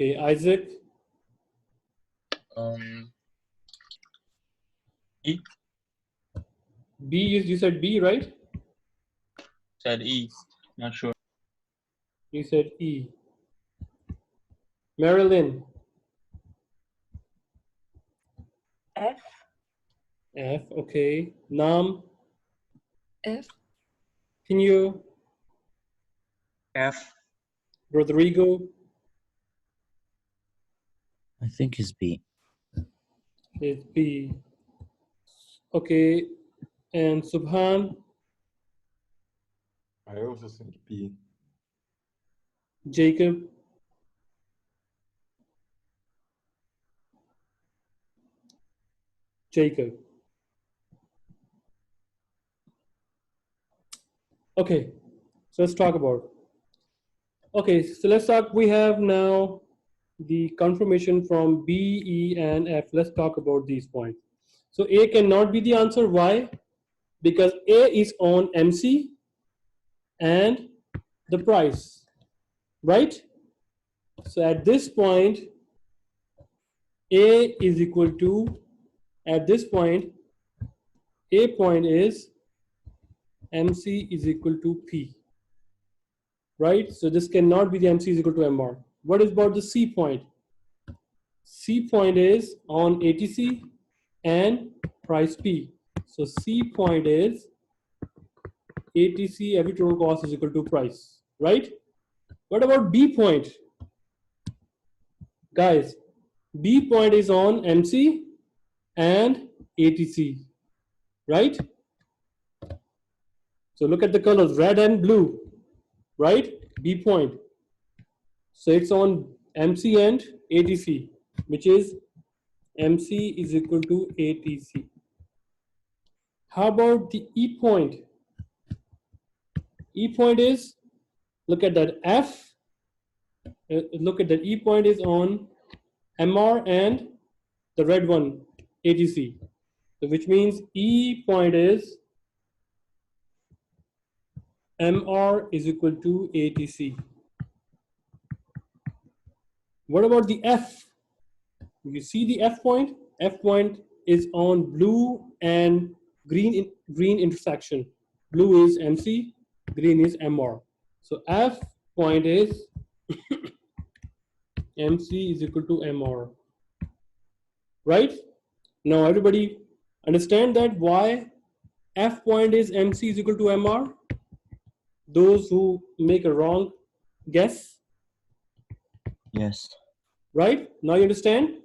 Okay, Isaac. E. B, you said B, right? Said E. Not sure. You said E. Marilyn. F. F, okay. Nam. F. Pinyo. F. Rodrigo. I think it's B. It's B. Okay. And Subhan. I also think B. Jacob. Jacob. Okay, so let's talk about. Okay, so let's talk. We have now the confirmation from B, E, and F. Let's talk about these points. So A cannot be the answer. Why? Because A is on MC and the price, right? So at this point, A is equal to, at this point, A point is MC is equal to P, right? So this cannot be the MC is equal to MR. What is about the C point? C point is on ATC and price P. So C point is ATC, every total cost is equal to price, right? What about B point? Guys, B point is on MC and ATC, right? So look at the colors, red and blue, right? B point. So it's on MC and ATC, which is MC is equal to ATC. How about the E point? E point is, look at that F, look at that E point is on MR and the red one, ATC. So which means E point is MR is equal to ATC. What about the F? You see the F point? F point is on blue and green intersection. Blue is MC, green is MR. So F point is MC is equal to MR. Right? Now everybody understand that why F point is MC is equal to MR? Those who make a wrong guess. Yes. Right? Now you understand?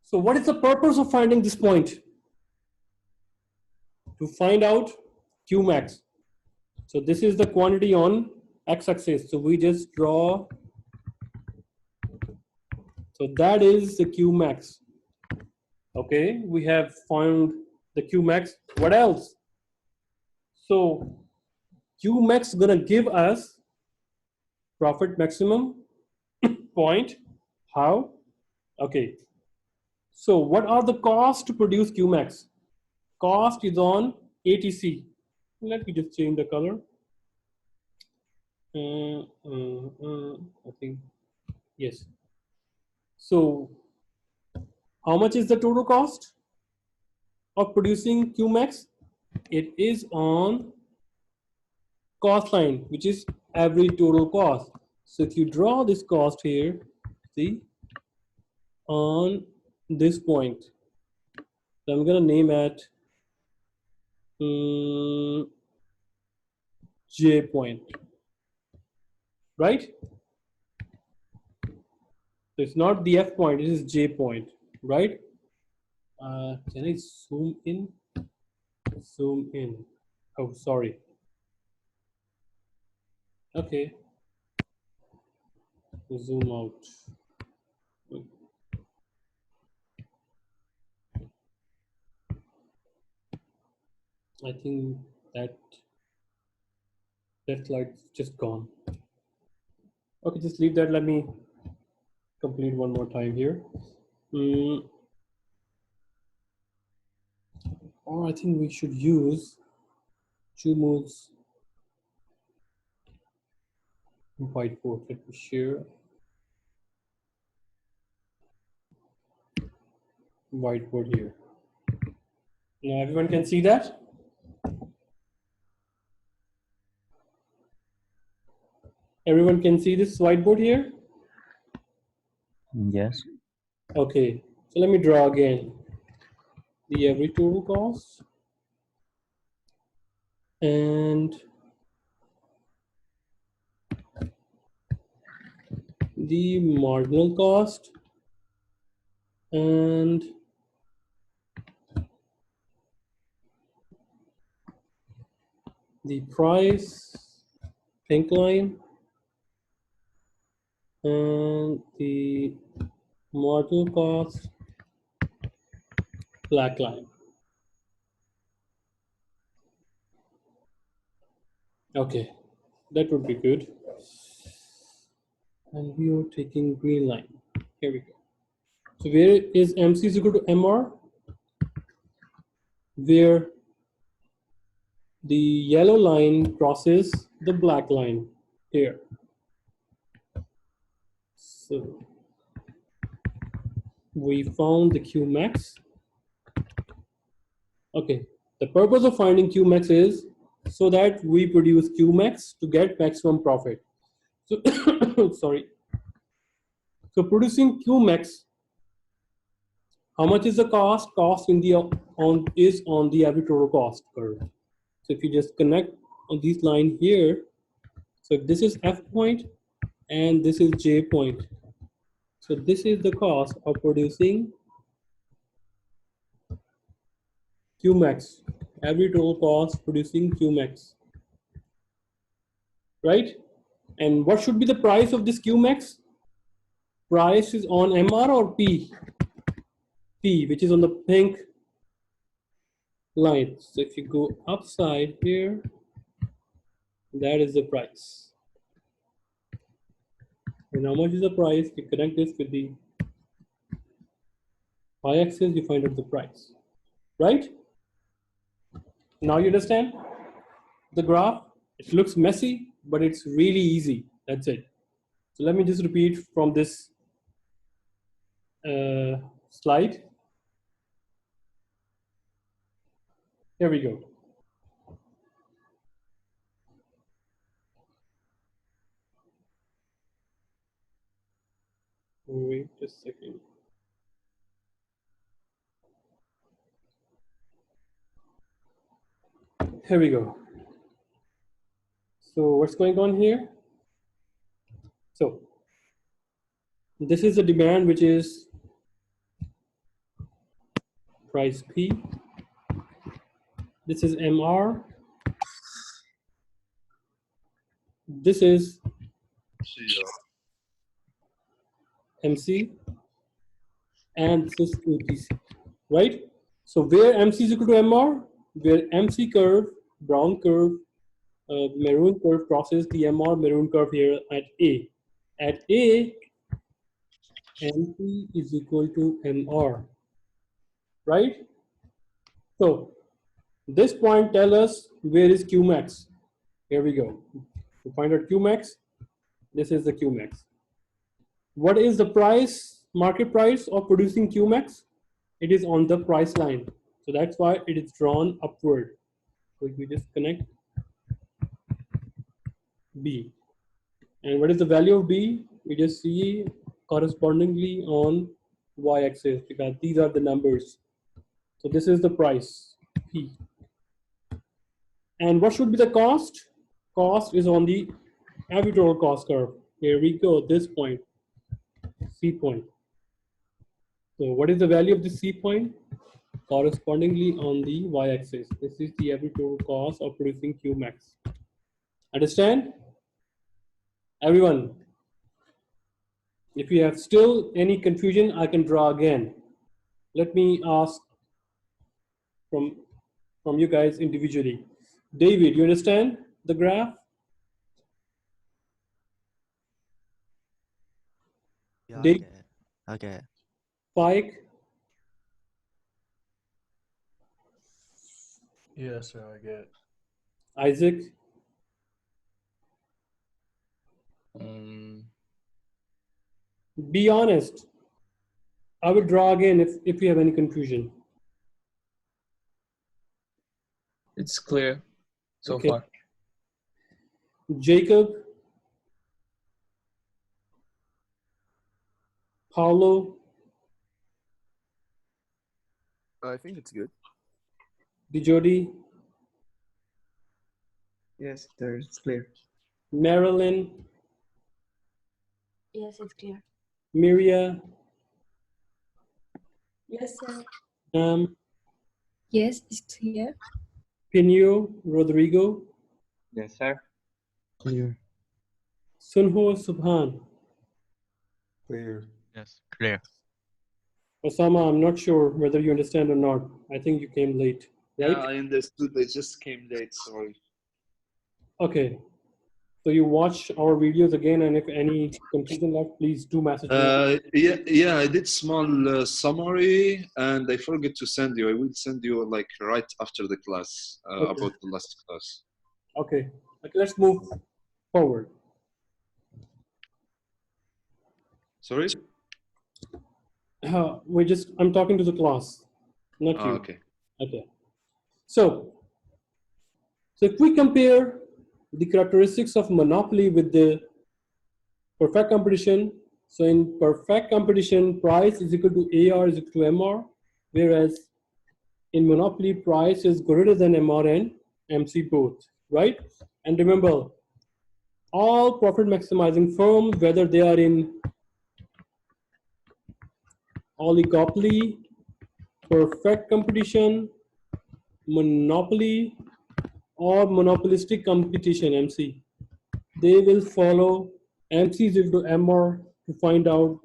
So what is the purpose of finding this point? To find out Q max. So this is the quantity on x-axis. So we just draw. So that is the Q max. Okay, we have found the Q max. What else? So Q max gonna give us profit maximum point. How? Okay. So what are the costs to produce Q max? Cost is on ATC. Let me just change the color. I think yes. So how much is the total cost of producing Q max? It is on cost line, which is average total cost. So if you draw this cost here, see, on this point, so I'm gonna name at J point, right? So it's not the F point, it is J point, right? Can I zoom in? Zoom in. Oh, sorry. Okay. Zoom out. I think that slide's just gone. Okay, just leave that. Let me complete one more time here. Or I think we should use Chumu's whiteboard. Let me share whiteboard here. Now everyone can see that. Everyone can see this whiteboard here. Yes. Okay, so let me draw again the average total cost and the marginal cost and the price, pink line, and the marginal cost, black line. Okay, that would be good. And we are taking green line. Here we go. So where is MC is equal to MR? Where the yellow line crosses the black line here. So we found the Q max. Okay, the purpose of finding Q max is so that we produce Q max to get maximum profit. So sorry. So producing Q max, how much is the cost? Cost in the is on the average total cost curve. So if you just connect on this line here, so if this is F point and this is J point. So this is the cost of producing Q max, average total cost producing Q max, right? And what should be the price of this Q max? Price is on MR or P? P, which is on the pink line. So if you go upside here, that is the price. And how much is the price? You connect this with the y-axis, you find out the price, right? Now you understand the graph? It looks messy, but it's really easy. That's it. So let me just repeat from this slide. Here we go. Wait just a second. Here we go. So what's going on here? So this is the demand, which is price P. This is MR. This is MC. And this is OTC, right? So where MC is equal to MR, where MC curve, brown curve, maroon curve crosses the MR maroon curve here at A. At A, MC is equal to MR, right? So this point tells us where is Q max. Here we go. To find out Q max, this is the Q max. What is the price, market price of producing Q max? It is on the price line. So that's why it is drawn upward. So we just connect B. And what is the value of B? We just see correspondingly on y-axis because these are the numbers. So this is the price, P. And what should be the cost? Cost is on the average total cost curve. Here we go, this point, C point. So what is the value of the C point? Correspondingly on the y-axis. This is the average total cost of producing Q max. Understand? Everyone, if you have still any confusion, I can draw again. Let me ask from you guys individually. David, you understand the graph? Yeah, I Dave, get it. I get it. Pike, Yes, sir, I get it. Isaac, Be honest. I will draw again if you have any confusion. It's clear so Okay. far. Jacob, Paulo, I think it's good. Dijodi, Yes, sir, it's clear. Marilyn, Yes, it's clear. Miria, Yes, sir. Yes, it's clear. Pino, Rodrigo, Yes, sir. Clear. Sunho, Subhan. Clear. Yes, clear. Osama, I'm not sure whether you understand or not. I think you came late, right? Yeah, I understood. I just came late. Sorry. Okay. So you watch our videos again, and if any confusion left, please do message me. Yeah, I did small summary, and I forgot to send you. I will send you like right after the class about the last class. Okay. Okay, let's move forward. Sorry. I'm talking to the class, not you. Okay. Okay. So if we compare the characteristics of monopoly with the perfect competition, so in perfect competition, price is equal to AR is equal to MR, whereas in monopoly, price is greater than MR and MC both, right? And remember, all profit maximizing firms, whether they are in oligopoly, perfect competition, monopoly, or monopolistic competition, MC, they will follow MC is equal to MR to find out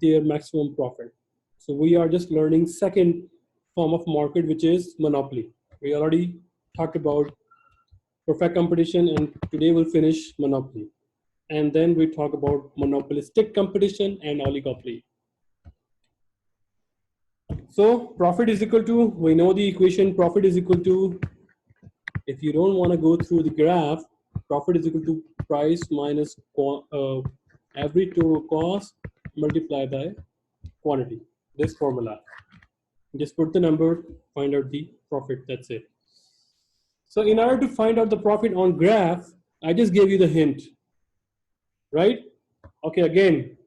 their maximum profit. So we are just learning second form of market, which is monopoly. We already talked about perfect competition, and today we'll finish monopoly. And then we talk about monopolistic competition and oligopoly. So profit is equal to, we know the equation, profit is equal to, if you don't want to go through the graph, profit is equal to price minus average total cost multiplied by quantity. This formula. Just put the number, find out the profit, that's it. So in order to find out the profit on graph, I just gave you the hint, right? Okay, again,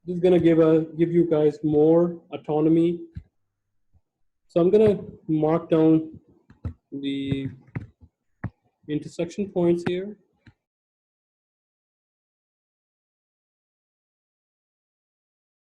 this is gonna give you guys more autonomy. So I'm gonna mark down the intersection points here.